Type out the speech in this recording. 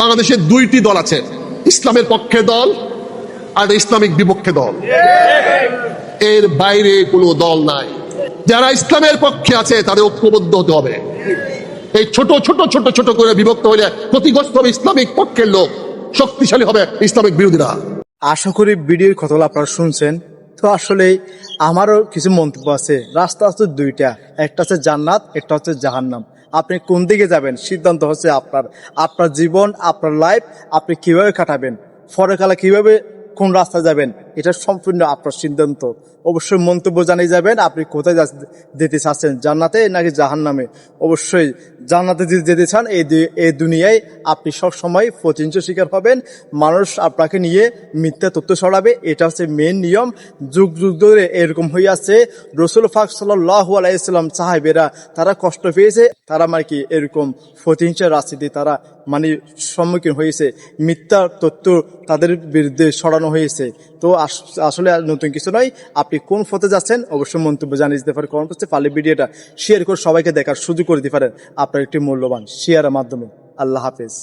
বাংলাদেশে দুইটি দল আছে, ইসলামের পক্ষে দল আর ইসলামিক বিপক্ষে দল। এর বাইরে কোনো দল নাই। যারা ইসলামের পক্ষে আছে তাদের ঐক্যবদ্ধ হতে হবে। এই ছোট ছোট ছোট ছোট করে বিভক্ত হলে ক্ষতিগ্রস্ত হবে ইসলামিক পক্ষের লোক, শক্তিশালী হবে ইসলামিক বিরোধীরা। আশা করি ভিডিওর কথাগুলো আপনারা শুনছেন। তো আসলে আমারও কিছু মন্তব্য আছে। রাস্তা হচ্ছে দুইটা, একটা হচ্ছে জান্নাত, একটা হচ্ছে জাহান্নাম। আপনি কোন দিকে যাবেন সিদ্ধান্ত হচ্ছে আপনার। আপনার জীবন, আপনার লাইফ আপনি কিভাবে কাটাবেন, পরকালে কিভাবে কোন রাস্তায় যাবেন, এটা সম্পূর্ণ আপনার সিদ্ধান্ত। অবশ্যই মন্তব্য জানিয়ে যাবেন আপনি কোথায় যেতে চাচ্ছেন, জান্নাতে নাকি জাহান্নামে। অবশ্যই জান্নাতে যদি যেতে চান এই দুনিয়ায় আপনি সবসময় প্রতিহিংসার শিকার হবেন। মানুষ আপনাকে নিয়ে মিথ্যা তথ্য ছড়াবে, এটা হচ্ছে মেন নিয়ম। যুগ যুগ ধরে এরকম হয়ে আছে। রাসূল পাক সাল্লাল্লাহু আলাইহি ওয়াসাল্লাম সাহাবীরা তারা কষ্ট পেয়েছে, তারা মানে কি এরকম প্রতিহিংসার রাজনীতি তারা মানে সম্মুখীন হয়েছে, মিথ্যা তথ্য তাদের বিরুদ্ধে ছড়ানো হয়েছে। তো আসলে নতুন কিছু নয়। আপনি কোন পথে যাচ্ছেন অবশ্যই মন্তব্য জানিয়ে দিতে পারেন কমেন্ট বক্সে। পারলে ভিডিওটা শেয়ার করে সবাইকে দেখার সুযোগ করে দিতে পারেন। আপনার একটি মূল্যবান শেয়ারের মাধ্যমে। আল্লাহ হাফেজ।